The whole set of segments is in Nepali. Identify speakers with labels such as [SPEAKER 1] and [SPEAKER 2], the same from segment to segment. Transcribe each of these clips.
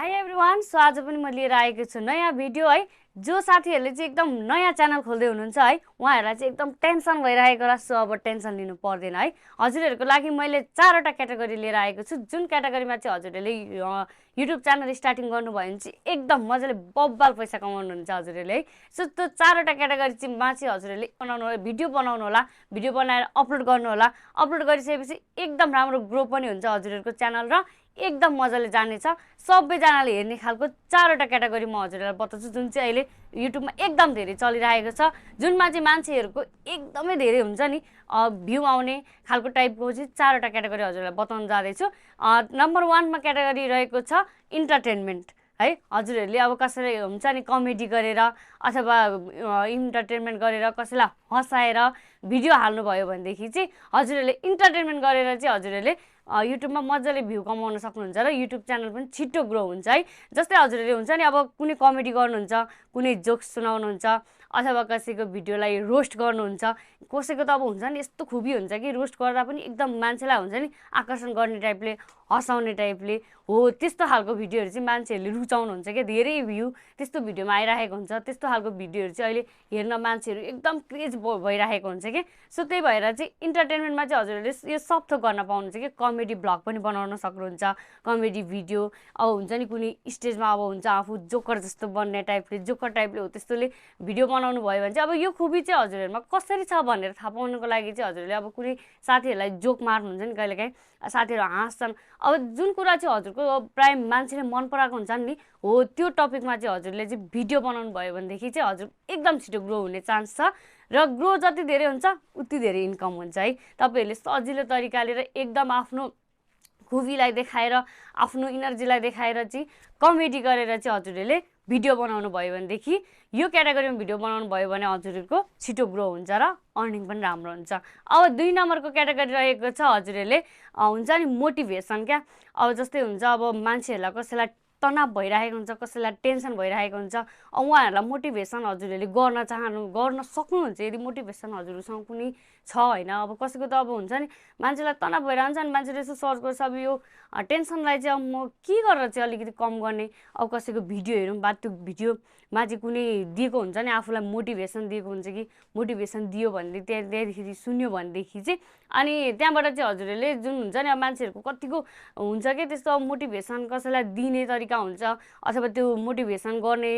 [SPEAKER 1] हाई एभ्रिवान, सो आज पनि म लिएर आएको छु नयाँ भिडियो है। जो साथीहरूले चाहिँ एकदम नयाँ च्यानल खोल्दै हुनुहुन्छ है, उहाँहरूलाई चाहिँ एकदम टेन्सन भइरहेको र सो अब टेन्सन लिनु पर्दैन है। हजुरहरूको लागि मैले 4वटा क्याटेगोरी लिएर आएको छु, जुन क्याटेगोरीमा चाहिँ हजुरहरूले युट्युब च्यानल स्टार्टिङ गर्नुभयो भने चाहिँ एकदम मजाले बब्बाल पैसा कमाउनुहुन्छ हजुरहरूले है। सो त्यो 4वटा क्याटेगोरी चाहिँ हजुरहरूले बनाउनु होला, भिडियो बनाउनु होला, भिडियो बनाएर अपलोड गर्नु होला। अपलोड गरिसकेपछि एकदम राम्रो ग्रो पनि हुन्छ हजुरहरूको च्यानल र एकदम मजाले जानेछ। सबैजनाले हेर्ने खालको 4वटा क्याटेगोरी म हजुरहरूलाई बताउँछु, जुन चाहिँ अहिले युट्युबमा एकदम धेरै चलिरहेको छ, जुनमा चाहिँ मान्छेहरूको एकदमै धेरै हुन्छ नि भ्यू आउने खालको टाइपको चाहिँ 4वटा क्याटेगोरी हजुरहरूलाई बताउन जाँदैछु। नम्बर 1मा क्याटेगोरी रहेको छ इन्टरटेनमेन्ट है। हजुरहरूले अब कसैले हुन्छ नि कमेडी गरेर अथवा इन्टरटेनमेन्ट गरेर कसैलाई हँसाएर भिडियो हाल्नुभयो भनेदेखि चाहिँ हजुरहरूले इन्टरटेनमेन्ट गरेर चाहिँ हजुरहरूले युट्युबमा मजाले भ्यू कमाउन सक्नुहुन्छ र युट्युब च्यानल पनि छिटो ग्रो हुन्छ है। जस्तै हजुरहरूले हुन्छ नि अब कुनै कमेडी गर्नुहुन्छ, कुनै जोक्स सुनाउनुहुन्छ अथवा कसैको भिडियोलाई रोस्ट गर्नुहुन्छ, कसैको त अब हुन्छ नि यस्तो खुबी हुन्छ कि रोस्ट गर्दा पनि एकदम मान्छेलाई हुन्छ नि आकर्षण गर्ने टाइपले, हँसाउने टाइपले हो, त्यस्तो खालको भिडियोहरू चाहिँ मान्छेहरूले रुचाउनुहुन्छ क्या। धेरै भ्यू त्यस्तो भिडियोमा आइरहेको हुन्छ, त्यस्तो खालको भिडियोहरू चाहिँ अहिले हेर्न मान्छेहरू एकदम क्रेज भइरहेको हुन्छ कि। सो त्यही भएर चाहिँ इन्टरटेनमेन्टमा चाहिँ हजुरहरूले यो सब थोक गर्न पाउनुहुन्छ कि। कमेडी भ्लग पनि बनाउन सक्नुहुन्छ, कमेडी भिडियो अब हुन्छ नि कुनै स्टेजमा अब हुन्छ आफू जोकर जस्तो बन्ने टाइपले, जोकर टाइपले हो त्यस्तोले भिडियो बनाउनु भयो भने चाहिँ अब यो खुबी चाहिँ हजुरहरूमा कसरी छ भनेर थाहा पाउनुको लागि चाहिँ हजुरहरूले अब कुनै साथीहरूलाई जोक मार्नुहुन्छ नि कहिलेकाहीँ, साथीहरू हाँस्छन्, अब जुन कुरा चाहिँ हजुरको प्राय मान्छेले मन पराएको हुन्छ नि हो त्यो टपिकमा चाहिँ हजुरले चाहिँ भिडियो बनाउनु भयो भनेदेखि चाहिँ हजुर एकदम छिटो ग्रो हुने चान्स छ र ग्रो जति धेरै हुन्छ उति धेरै इन्कम हुन्छ है। तपाईँहरूले सजिलो तरिकाले र एकदम आफ्नो खुबीलाई देखाएर, आफ्नो इनर्जीलाई देखाएर चाहिँ कमेडी गरेर चाहिँ हजुरहरूले भिडियो बनाउनु भयो भनेदेखि यो क्याटेगोरीमा भिडियो बनाउनु भयो भने हजुरहरूको छिटो ग्रो हुन्छ र अर्निङ पनि राम्रो हुन्छ। अब 2 नम्बरको क्याटेगोरी रहेको छ हजुरहरूले हुन्छ नि मोटिभेसन क्या। अब जस्तै हुन्छ अब मान्छेहरूलाई कसैलाई तनाव भइरहेको हुन्छ, कसैलाई टेन्सन भइरहेको हुन्छ, उहाँहरूलाई मोटिभेसन हजुरहरूले गर्न सक्नुहुन्छ यदि मोटिभेसन हजुरसँग कुनै छ होइन। अब कसैको त अब हुन्छ नि मान्छेलाई तनाव भइरहेको हुन्छ नि, मान्छेले यसो सर्च गर्छ अब यो टेन्सनलाई चाहिँ अब म के गरेर चाहिँ अलिकति कम गर्ने, अब कसैको भिडियो हेरौँ बा त्यो भिडियोमा चाहिँ कुनै दिएको हुन्छ नि आफूलाई मोटिभेसन दिएको हुन्छ कि मोटिभेसन दियो भनेदेखि त्यहाँदेखि सुन्यो भनेदेखि चाहिँ अनि त्यहाँबाट चाहिँ हजुरहरूले जुन हुन्छ नि अब मान्छेहरूको कतिको हुन्छ कि त्यस्तो मोटिभेसन कसैलाई दिने तरिका हुन्छ अथवा त्यो मोटिभेसन गर्ने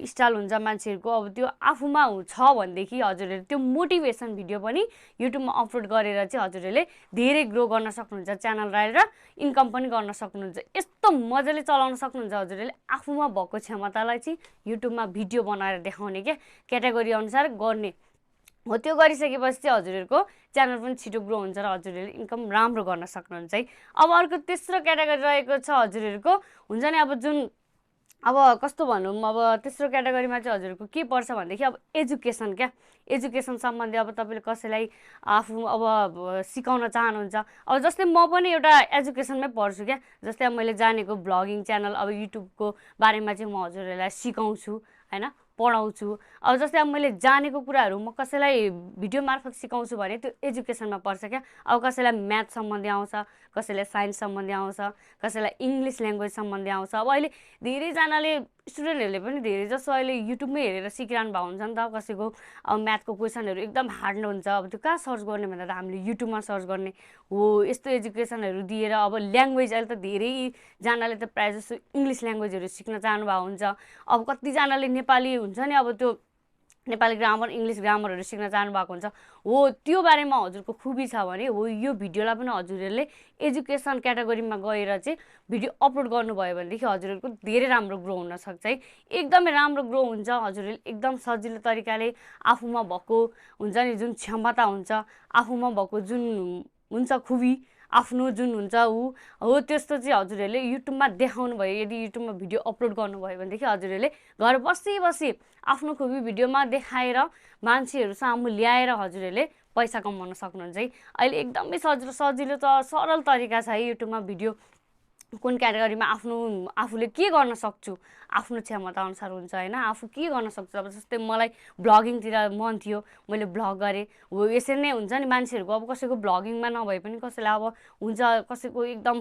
[SPEAKER 1] स्टाइल हुन्छ मान्छेहरूको, अब त्यो आफूमा छ भनेदेखि हजुरहरूले त्यो मोटिभेसन भिडियो पनि युट्युबमा अपलोड गरेर चाहिँ हजुरहरूले धेरै ग्रो गर्न सक्नुहुन्छ च्यानल र इन्कम पनि गर्न सक्नुहुन्छ। यस्तो मजाले चलाउन सक्नुहुन्छ हजुरहरूले आफूमा भएको क्षमतालाई चाहिँ युट्युबमा भिडियो बनाएर देखाउने क्या, क्याटेगोरी अनुसार गर्ने हो। त्यो गरिसकेपछि चाहिँ हजुरहरूको च्यानल पनि छिटो ग्रो हुन्छ र हजुरहरूले इन्कम राम्रो गर्न सक्नुहुन्छ है। अब अर्को तेस्रो क्याटेगोरी रहेको छ हजुरहरूको हुन्छ नि अब जुन अब कस्तो भनौँ, अब तेस्रो क्याटेगोरीमा चाहिँ हजुरहरूको के पर्छ भनेदेखि अब एजुकेसन क्या। एजुकेसन सम्बन्धी अब तपाईँले कसैलाई आफू अब सिकाउन चाहनुहुन्छ, अब जस्तै म पनि एउटा एजुकेसनमै पढ्छु क्या। जस्तै अब मैले जानेको भ्लगिङ च्यानल अब युट्युबको बारेमा चाहिँ म हजुरहरूलाई सिकाउँछु होइन, पढाउँछु। अब जस्तै अब मैले जानेको कुराहरू म कसैलाई भिडियो मार्फत सिकाउँछु भने त्यो एजुकेसनमा पर्छ क्या। अब कसैलाई म्याथ सम्बन्धी आउँछ, कसैलाई साइन्स सम्बन्धी आउँछ, कसैलाई इङ्ग्लिस ल्याङ्ग्वेज सम्बन्धी आउँछ। अब अहिले धेरैजनाले स्टुडेन्टहरूले पनि धेरै जसो अहिले युट्युबमै हेरेर सिकिरहनु भएको हुन्छ नि त। कसैको अब म्याथको क्वेसनहरू एकदम हार्ड हुन्छ, अब त्यो कहाँ सर्च गर्ने भन्दा त हामीले युट्युबमा सर्च गर्ने हो। यस्तो एजुकेसनहरू दिएर अब ल्याङ्ग्वेज अहिले त धेरैजनाले त प्रायः जस्तो इङ्ग्लिस ल्याङ्ग्वेजहरू सिक्न चाहनुभएको हुन्छ। अब कतिजनाले नेपाली हुन्छ नि अब त्यो नेपाली ग्रामर इङ्ग्लिस ग्रामरहरू सिक्न चाहनुभएको हुन्छ हो। त्यो बारेमा हजुरको खुबी छ भने हो यो भिडियोलाई पनि हजुरहरूले एजुकेसन क्याटेगोरीमा गएर चाहिँ भिडियो अपलोड गर्नुभयो भनेदेखि हजुरहरूको धेरै राम्रो ग्रो हुनसक्छ है। एकदमै राम्रो ग्रो हुन्छ, हजुरहरूले एकदम सजिलो तरिकाले आफूमा भएको हुन्छ नि जुन क्षमता हुन्छ, आफूमा भएको जुन हुन्छ खुबी आफ्नो जुन हुन्छ ऊ हो त्यस्तो चाहिँ हजुरहरूले युट्युबमा देखाउनु भयो। यदि युट्युबमा भिडियो अपलोड गर्नुभयो भनेदेखि हजुरहरूले घर बसी आफ्नो खुबी भिडियोमा देखाएर मान्छेहरू सामु ल्याएर हजुरहरूले पैसा कमाउन सक्नुहुन्छ है। अहिले एकदमै सजिलो त सरल तरिका छ है युट्युबमा भिडियो कुन क्याटेगोरीमा आफूले के गर्न सक्छु आफ्नो क्षमता अनुसार हुन्छ होइन। आफू के गर्न सक्छु, अब जस्तै मलाई भ्लगिङतिर मन थियो मैले भ्लग गरेँ हो। यसरी नै हुन्छ नि मान्छेहरूको अब कसैको भ्लगिङमा नभए पनि कसैलाई अब हुन्छ कसैको एकदम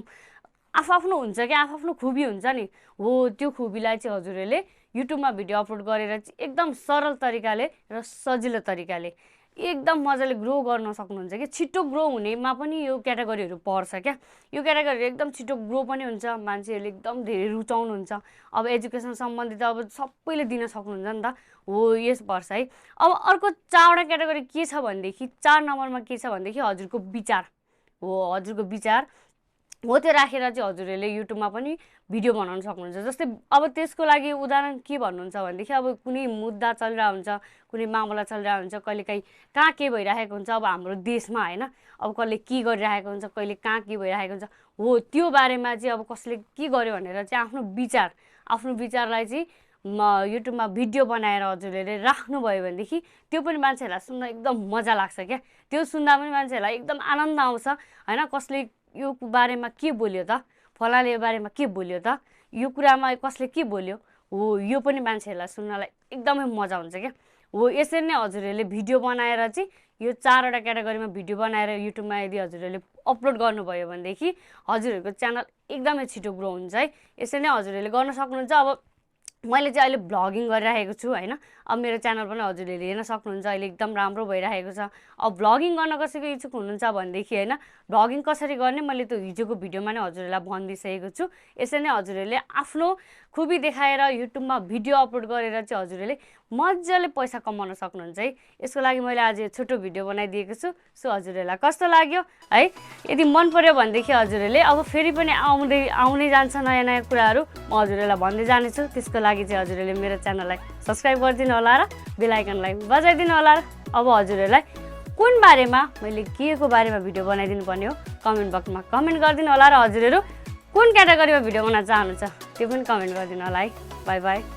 [SPEAKER 1] आफ्नो हुन्छ कि आफ्नो खुबी हुन्छ नि हो त्यो खुबीलाई चाहिँ हजुरहरूले युट्युबमा भिडियो अपलोड गरेर चाहिँ एकदम सरल तरिकाले र सजिलो तरिकाले एकदम मजाले ग्रो गर्न सक्नुहुन्छ कि छिटो ग्रो हुनेमा पनि यो क्याटेगोरीहरू पर्छ क्या यो क्याटेगोरीहरू एकदम छिटो ग्रो पनि हुन्छ मान्छेहरूले एकदम धेरै रुचाउनुहुन्छ अब एजुकेसन सम्बन्धी त अब सबैले दिन सक्नुहुन्छ नि त हो यस पर्छ है अब अर्को 4वटा क्याटेगोरी के छ भनेदेखि 4 नम्बरमा के छ भनेदेखि हजुरको विचार हो हजुरको विचार हो त्यो राखेर चाहिँ हजुरहरूले युट्युबमा पनि भिडियो बनाउन सक्नुहुन्छ जस्तै अब त्यसको लागि उदाहरण के भन्नुहुन्छ भनेदेखि अब कुनै मुद्दा चलिरहेको हुन्छ कुनै मामला चलिरहेको हुन्छ कहिलेकाहीँ कहाँ के भइरहेको हुन्छ अब हाम्रो देशमा होइन अब कसले के गरिरहेको हुन्छ कहिले कहाँ के भइरहेको हुन्छ हो त्यो बारेमा चाहिँ अब कसले के गर्यो भनेर चाहिँ आफ्नो विचारलाई चाहिँ युट्युबमा भिडियो बनाएर हजुरहरूले राख्नुभयो भनेदेखि त्यो पनि मान्छेहरूलाई सुन्न एकदम मजा लाग्छ क्या त्यो सुन्दा पनि मान्छेहरूलाई एकदम आनन्द आउँछ होइन कसले यो बारेमा के बोल्यो त फलाले यो बारेमा के बोल्यो त यो कुरामा कसले के बोल्यो हो यो पनि मान्छेहरूलाई सुन्नलाई एकदमै मजा हुन्छ क्या हो यसरी नै हजुरहरूले भिडियो बनाएर चाहिँ यो 4वटा क्याटेगोरीमा भिडियो बनाएर युट्युबमा यदि हजुरहरूले अपलोड गर्नुभयो भनेदेखि हजुरहरूको च्यानल एकदमै छिटो ग्रो हुन्छ है यसरी नै हजुरहरूले गर्न सक्नुहुन्छ अब मैले चाहिँ अहिले भ्लगिङ गरिरहेको छु होइन अब मेरो च्यानल पनि हजुरहरूले हेर्न सक्नुहुन्छ अहिले एकदम राम्रो भइरहेको छ अब भ्लगिङ गर्न कसैको इच्छुक हुनुहुन्छ भनेदेखि होइन भ्लगिङ कसरी गर्ने मैले त्यो हिजोको भिडियोमा नै हजुरहरूलाई भनिदिइसकेको छु यसरी नै हजुरहरूले आफ्नो खुबी देखाएर युट्युबमा भिडियो अपलोड गरेर चाहिँ हजुरहरूले मजाले पैसा कमाउन सक्नुहुन्छ है यसको लागि मैले आज छोटो भिडियो बनाइदिएको छु सो हजुरहरूलाई कस्तो लाग्यो है यदि मन पर्यो भनेदेखि हजुरहरूले अब फेरि पनि आउँदै जान्छ नयाँ नयाँ कुराहरू म हजुरहरूलाई भन्दै जानेछु त्यसको लागि चाहिँ हजुरहरूले मेरो च्यानललाई सब्स्क्राइब गरिदिनु होला र बेल आइकनलाई बजाइदिनु होला र अब हजुरहरूलाई कुन बारेमा मैले के को बारेमा भिडियो बनाइदिनु पर्ने हो कमेन्ट बक्समा कमेन्ट गरिदिनु होला र हजुरहरू कुन क्याटेगोरीमा भिडियो बनाउन चाहनुहुन्छ त्यो पनि कमेन्ट गरिदिनु होला है बाई बाई